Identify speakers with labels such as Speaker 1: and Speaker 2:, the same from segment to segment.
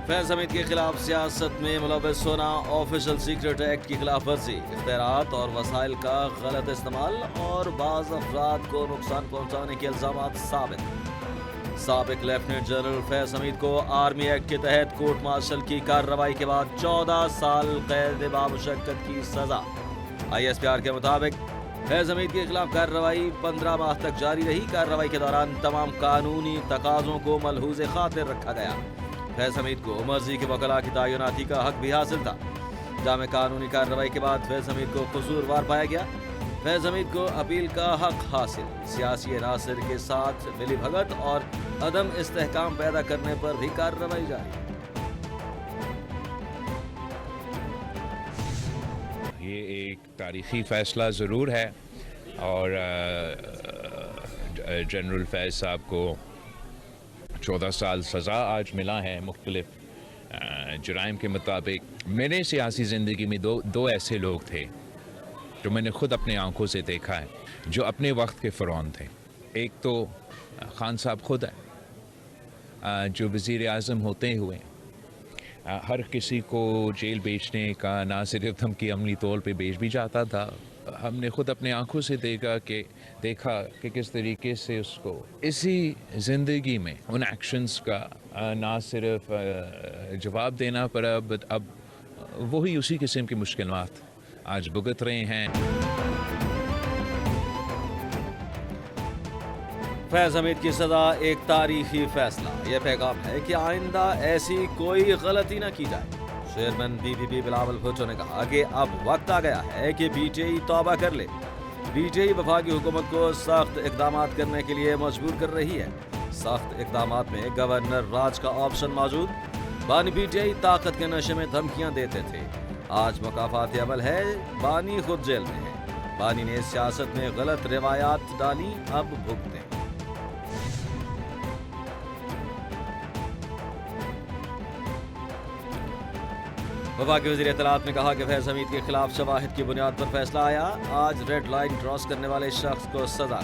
Speaker 1: फैज हमीद के खिलाफ सियासत में मुलव्वस होना, ऑफिशियल सीक्रेट एक्ट की खिलाफ वर्जी, इख्तियारात और वसाइल का गलत इस्तेमाल और बाज़ अफराद को नुकसान पहुंचाने के इल्जामात साबित। साबिक लेफ्टिनेंट जनरल फैज हमीद को आर्मी एक्ट के तहत कोर्ट मार्शल की कार्रवाई के बाद 14 साल कैद बामुशक्कत की सजा। ISPR के मुताबिक फैज हमीद के खिलाफ कार्रवाई 15 माह तक जारी रही। कार्रवाई के दौरान तमाम कानूनी तकाज़ों को मलहूज़ खातिर रखा गया। फैज हमीद को मर्जी के वकला की तयनाती का हक भी हासिल था। जामे कानूनी कार्रवाई के बाद फैज हमीद को कसूरवार पाया गया। फैज हमीद को अपील का हक हासिल। सियासी अनासर के साथ मिली भगत और अदम इस्तेहकाम पैदा करने पर भी कार्रवाई जारी।
Speaker 2: ये एक तारीखी फ़ैसला ज़रूर है और जनरल फैज़ साहब को 14 साल सज़ा आज मिला है मुख्तलिफ जुराइम के मुताबिक। मेरे सियासी ज़िंदगी में दो ऐसे लोग थे जो मैंने ख़ुद अपने आंखों से देखा है, जो अपने वक्त के फ़िरौन थे। एक तो खान साहब ख़ुद है, जो वज़ीर आज़म होते हुए हर किसी को जेल बेचने का ना सिर्फ धमकी अमली तौर पे बेच भी जाता था। हमने ख़ुद अपने आंखों से देखा कि किस तरीके से उसको इसी ज़िंदगी में उन एक्शंस का ना सिर्फ जवाब देना पड़ा, बट अब वही उसी किस्म की मुश्किलात आज भुगत रहे हैं।
Speaker 1: फैज हमीद की सजा एक तारीखी फैसला। यह पैगाम है कि आइंदा ऐसी कोई गलती न की जाए। चेयरमैन PPP बिलावल भुट्टो ने कहा कि अब वक्त आ गया है कि PTI तौबा कर ले। PTI वफाकी हुकूमत को सख्त इकदाम करने के लिए मजबूर कर रही है। सख्त इकदाम में गवर्नर राज का ऑप्शन मौजूद। बानी PTI ताकत के नशे में धमकियां देते थे, आज मुकाफात अमल है। बानी खुद जेल में है। बानी ने सियासत में गलत रिवायात डाली, अब भुगतें। वफाकी वज़ीर इत्तलात ने कहा कि फैज हमीद के खिलाफ शवाहिद की बुनियाद पर फैसला आया। आज रेड लाइन क्रॉस करने वाले शख्स को सजा।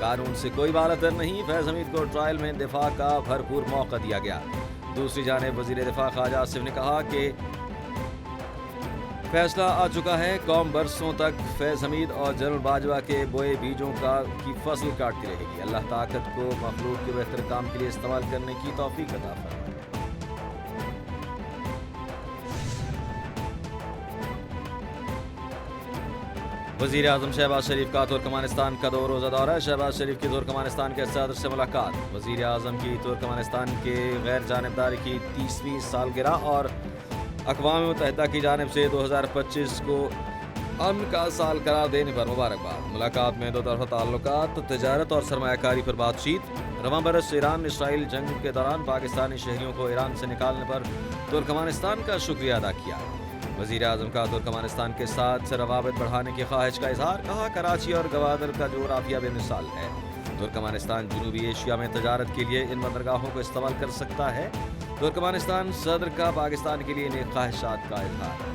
Speaker 1: कानून से कोई बालतर नहीं। फैज हमीद को ट्रायल में दिफा का भरपूर मौका दिया गया। दूसरी जानिब वज़ीर दिफा ख्वाजा आसिफ ने कहा कि फैसला आ चुका है। कौम बरसों तक फैज हमीद और जनरल बाजवा के बोए बीजों की फसल काटती रहेगी। अल्लाह ताकत को मखलूक के बेहतर काम के लिए इस्तेमाल करने की तौफीक अता फरमाए। वज़ीर आज़म शहबाज शरीफ का तुर्कमानिस्तान का 2 रोज़ा दौरा। शहबाज शरीफ की तुर्कमानिस्तान के सदर से मुलाकात। वज़ीर आज़म की तुर्कमानिस्तान के गैर जानिबदारी की 30वीं सालगिरह और अक़वाम मुत्तहिदा की जानिब से 2025 को अमन का साल करार देने पर मुबारकबाद। मुलाकात में 2 तरफ़ा ताल्लुकात, तिजारत और सरमायाकारी पर बातचीत। रवां बरस ईरान इसराइल जंग के दौरान पाकिस्तानी शहरियों को ईरान से निकालने पर तुर्कमानिस्तान का शुक्रिया अदा किया। वज़ीर आज़म का तुर्कमानिस्तान के साथ रवाबित बढ़ाने की ख्वाहिश का इजहार। कहा कराची और गवादर का जोग्राफिया बेमिसाल है। तुर्कमानिस्तान जनूबी एशिया में तजारत के लिए इन बंदरगाहों को इस्तेमाल कर सकता है। तुर्कमानिस्तान सदर का पाकिस्तान के लिए नेक ख्वाहिशात का इजहार।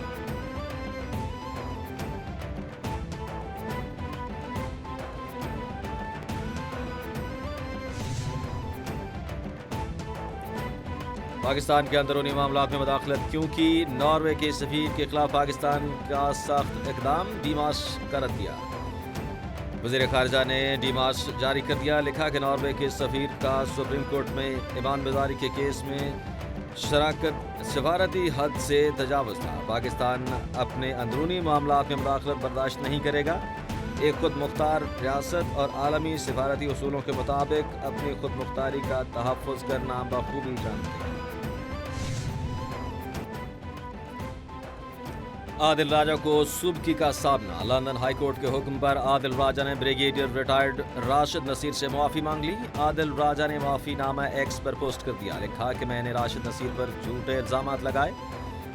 Speaker 1: पाकिस्तान के अंदरूनी मामलात में मुदाखलत क्योंकि नॉर्वे के सफीर के खिलाफ पाकिस्तान का सख्त इकदाम। डीमास का रद्दिया। वज़ीर ख़ारिजा ने डीमास जारी कर दिया। लिखा कि नॉर्वे के सफीर का सुप्रीम कोर्ट में ईमान बेजारी के केस में शराकत सफारती हद से तजावुज़ था। पाकिस्तान अपने अंदरूनी मामलात में मुदाखलत बर्दाश्त नहीं करेगा। एक खुद मुख्तार रियासत और आलमी सफारती उसूलों के मुताबिक अपनी खुद मुख्तारी का तहफ़्फ़ुज़ करना बखूबी जानते हैं। आदिल राजा को सुबकी का सामना। लंदन हाई कोर्ट के हुक्म पर आदिल राजा ने ब्रिगेडियर रिटायर्ड राशिद नसीर से माफ़ी मांग ली। आदिल राजा ने माफ़ीनामा एक्स पर पोस्ट कर दिया। लिखा कि मैंने राशिद नसीर पर झूठे इल्ज़ामात लगाए,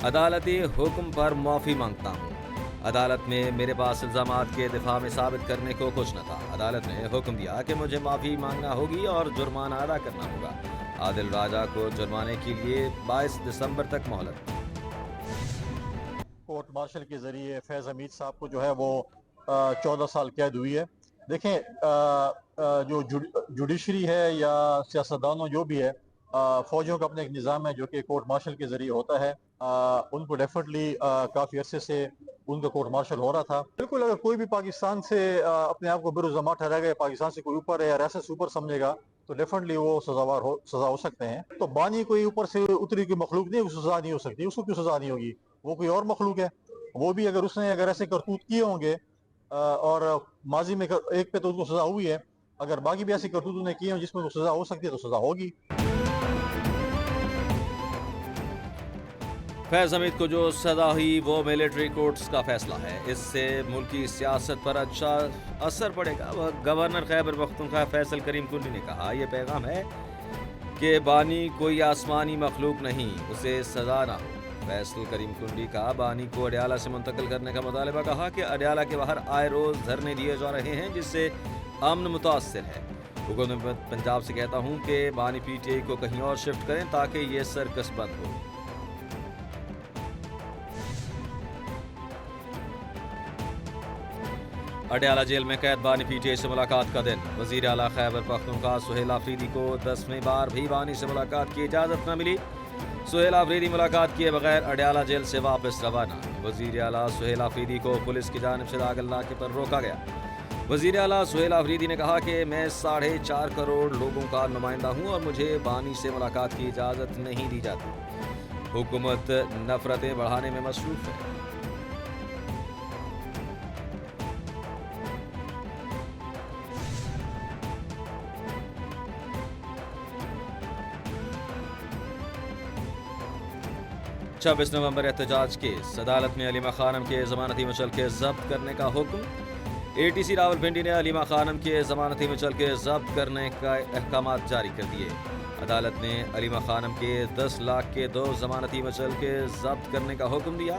Speaker 1: अदालती हुक्म पर माफ़ी मांगता हूँ। अदालत में मेरे पास इल्ज़ामात के दिफा में साबित करने को कुछ न था। अदालत ने हुक्म दिया कि मुझे माफ़ी मांगना होगी और जुर्माना अदा करना होगा। आदिल राजा को जुर्माने के लिए 22 दिसंबर तक मोहलत।
Speaker 3: कोर्ट मार्शल के ज़रिए फैज़ हमीद साहब को जो है वो 14 साल कैद हुई है। देखें, जो जुडिशरी है या सियासतदानों जो भी है, फौजियों का अपना एक निज़ाम है जो कि कोर्ट मार्शल के ज़रिए होता है। उनको डेफिनेटली काफ़ी अरसे से उनका कोर्ट मार्शल हो रहा था। बिल्कुल अगर कोई भी पाकिस्तान से अपने आप को बेरुज़मा ठहराएगा, पाकिस्तान से कोई ऊपर है या रियासत से ऊपर समझेगा, तो डेफिनेटली वो सजा हो सकते हैं। तो बानी कोई ऊपर से उतरी की मखलूक नहीं, उसको सजा नहीं हो सकती। उसको क्यों सजा नहीं होगी? वो कोई और मखलूक है। वो भी अगर ऐसे करतूत किए होंगे और माजी में एक पे तो उसको सजा हुई है, अगर बाकी भी ऐसी करतूत उन्हें किए हों जिसमें उसको सजा हो सकती है तो सजा होगी।
Speaker 1: फैज हमीद को जो सजा हुई वो मिलिट्री कोर्ट्स का फैसला है। इससे मुल्की सियासत पर अच्छा असर पड़ेगा। वह गवर्नर खैबर पख्तूनख्वा फैसल करीम कुंडी ने कहा, यह पैगाम है कि बानी कोई आसमानी मखलूक नहीं, उसे सजा ना हो। फैसल करीम कुंडी का बानी को अडयाला से मुंतकिल करने का मुतालबा, कहा कि अडयाला के बाहर आए रोज धरने दिए जा रहे हैं जिससे अमन मुतासर है। हुकूमत पंजाब से कहता हूँ कि बानी PTI को कहीं और शिफ्ट करें ताकि ये सर्कस बंद हो। अडयाला जेल में कैद बानी PTI से मुलाकात का दिन। वजीर आला खैबर पख्तूनख्वा सुहेल आफरीदी को 10वीं बार भी बानी से मुलाकात की इजाज़त न मिली। सुहेल आफरीदी मुलाकात किए बगैर अडयाला जेल से वापस रवाना। वजीर आला सुहेल आफरीदी को पुलिस की जानिब से दाखिल इलाके पर रोका गया। वजीर आला सुहेल आफरीदी ने कहा कि मैं 4.5 करोड़ लोगों का नुमाइंदा हूँ और मुझे बानी से मुलाकात की इजाज़त नहीं दी जाती। हुकूमत नफरतें बढ़ाने में मसरूफ़ है। छब्बीस नवंबर एहतजाज केस। अदालत में अलीमा खानम के जमानती मुचलके जब्त करने का हुक्म। ATC रावलपिंडी ने अलीमा खानम के जमानती मुचलके जब्त करने का अहकामात जारी कर दिए। अदालत ने अलीमा खानम के 10 लाख के 2 जमानती मुचलके जब्त करने का हुक्म दिया।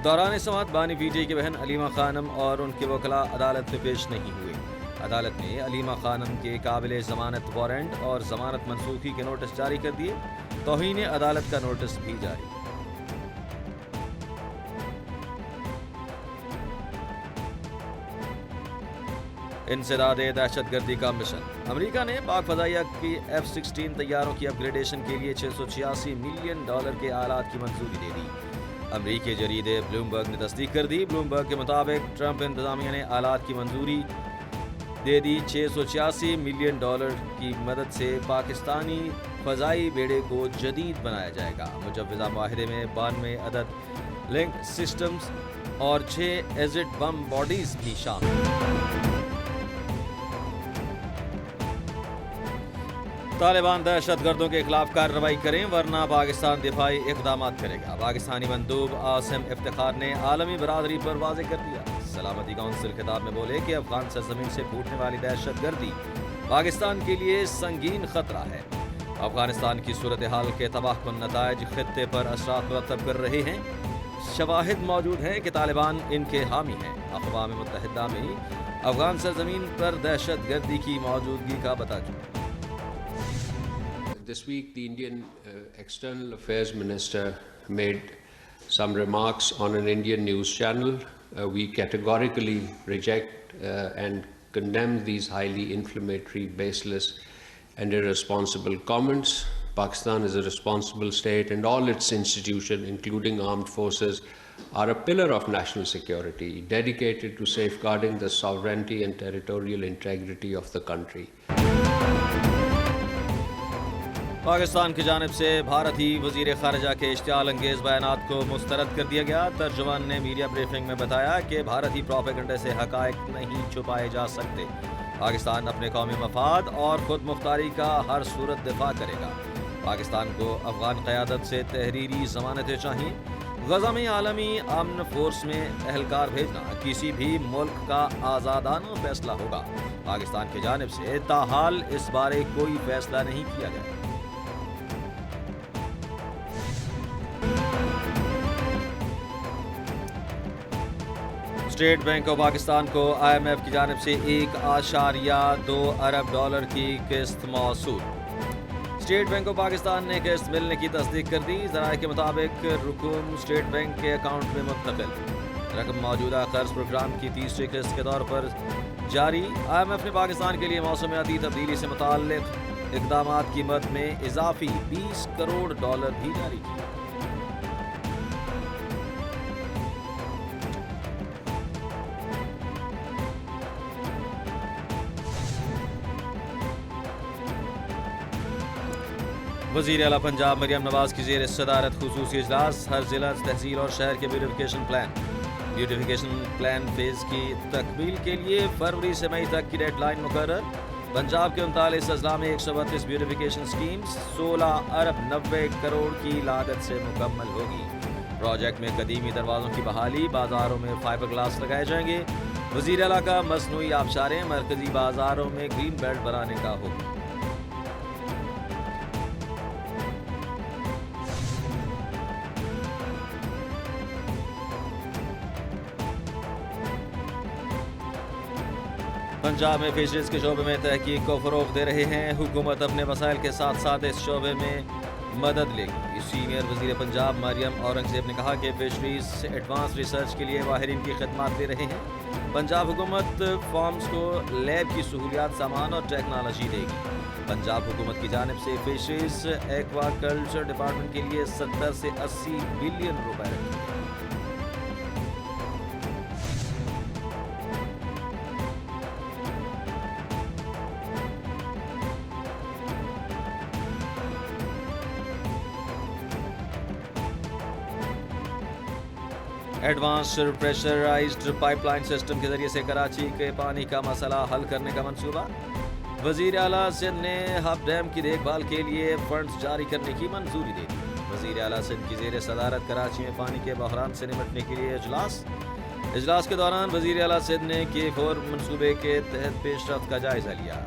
Speaker 1: दौरान समाअत बानी PTI की बहन अलीमा खानम और उनके वकला अदालत में पेश नहीं हुए। अदालत ने अलीमा खानम के काबिल जमानत वारंट और जमानत मनसूखी के नोटिस जारी कर दिए। तौहीन अदालत का नोटिस भी जारी। इंसदादे दहशतगर्दी का मिशन। अमेरिका ने पाक फदाइया की F-16 तैयारों की अपग्रेडेशन के लिए $686 मिलियन के आलात की मंजूरी दे दी। अमेरिकी जरीदे ब्लूमबर्ग ने तस्दीक कर दी। ब्लूमबर्ग के मुताबिक ट्रंप इंतजामिया ने आलात की मंजूरी दे दी। $686 मिलियन की मदद से पाकिस्तानी फजाई बेड़े को जदीद बनाया जाएगा। मुजव्वज़ा माहिदे में 92 अदद लिंक सिस्टम्स और 6 एजिड बम बॉडीज भी शामिल। तालिबान दहशतगर्दों के खिलाफ कार्रवाई करें वरना पाकिस्तान दिफाई इक़दाम करेगा। पाकिस्तानी मंदूब आसिम इफ्तिखार ने आलमी बरादरी पर वाज़ेह कर दिया। सलामती काउंसिल खिताब में बोले कि अफगान सरजमीन से फूटने वाली दहशतगर्दी पाकिस्तान के लिए संगीन खतरा है। अफगानिस्तान की सूरत हाल के तबाहकुन नताइज खित्ते पर असरात मुरतब कर रहे हैं। शवाहिद मौजूद हैं कि तालिबान इनके हामी हैं। अक़वाम मुत्तहिदा में अफगान सरजमीन पर दहशतगर्दी की मौजूदगी का बताया।
Speaker 4: This week, the Indian External Affairs Minister made some remarks on an Indian news channel. We categorically reject and condemn these highly inflammatory, baseless and irresponsible comments. Pakistan is a responsible state and all its institutions, including armed forces, are a pillar of national security, dedicated to safeguarding the sovereignty and territorial integrity of the country.
Speaker 1: Pakistan की जानिब से भारतीय वज़ीर ख़ारिजा के इश्तियाल अंगेज़ बयानात को मुस्तरद कर दिया गया। तर्जुमान ने मीडिया ब्रीफिंग में बताया कि भारतीय प्रोपेगेंडा से हक़ाइक़ नहीं छुपाए जा सकते। पाकिस्तान अपने कौमी मफाद और खुद मुख्तारी का हर सूरत दिफा करेगा। पाकिस्तान को अफ़गान क़यादत से तहरीरी ज़मानतें चाहिए। गज़ा में आलमी अमन फोर्स में एहलकार भेजना किसी भी मुल्क का आज़ादाना फैसला होगा। पाकिस्तान की जानिब से ताहाल इस बारे कोई फैसला नहीं किया गया। स्टेट बैंक ऑफ पाकिस्तान को IMF की जानिब से $1.2 अरब की किस्त मौसूल। स्टेट बैंक ऑफ पाकिस्तान ने किस्त मिलने की तस्दीक कर दी। ज़राए के मुताबिक रुकूम स्टेट बैंक के अकाउंट में मुंतकिल। रकम मौजूदा कर्ज प्रोग्राम की तीसरी किस्त के तौर पर जारी। IMF ने पाकिस्तान के लिए मौसमियाती तब्दीली से मुताल्लिक اقدامات کی مد میں اضافی $20 کروڑ بھی جاری کیے۔ وزیر اعلیٰ پنجاب مریم نواز کی زیر صدارت خصوصی اجلاس، ہر ضلع، تحصیل اور شہر کے بیوٹیفیکیشن پلان فیز کی تکمیل کے لیے فروری سے مئی تک کی ڈیڈ لائن مقرر۔ پنجاب کے 39 اضلاع میں 132 بیوٹیفیکیشن اسکیمز 16 ارب 90 کروڑ کی لاگت سے مکمل ہوگی۔ پروجیکٹ میں قدیمی دروازوں کی بحالی، بازاروں میں فائبر گلاس لگائے جائیں گے۔ وزیر اعلیٰ کا مصنوعی آبشاریں مرکزی بازاروں میں گرین بیلٹ بنانے کا حکم۔ پنجاب میں فشریز کے شعبے میں تحقیق کو فروغ دے رہے ہیں۔ حکومت اپنے وسائل کے ساتھ ساتھ اس شعبے میں مدد لے گی۔ سینئر وزیر پنجاب مریم اورنگزیب نے کہا کہ فشریز سے ایڈوانس ریسرچ کے لیے ماہرین کی خدمات دے رہے ہیں۔ پنجاب حکومت فارمز کو لیب کی سہولیات، سامان اور ٹیکنالوجی دے گی۔ پنجاب حکومت کی جانب سے فشریز ایکوا کلچر ڈپارٹمنٹ کے لیے 70 سے 80 بلین روپے رکھے گئے۔ Advanced pressurised pipe line system کے ذریعے سے کراچی کے پانی کا مسئلہ حل کرنے کا منصوبہ۔ وزیر اعلیٰ سندھ نے ہب ڈیم کی دیکھ بھال کے لیے فنڈز جاری کرنے کی منظوری دے دی۔ وزیر اعلیٰ سندھ کی زیر صدارت کراچی میں پانی کے بحران سے نمٹنے کے لیے اجلاس کے دوران وزیر اعلیٰ سندھ نے K4 منصوبے کے تحت پیش رفت کا جائزہ لیا۔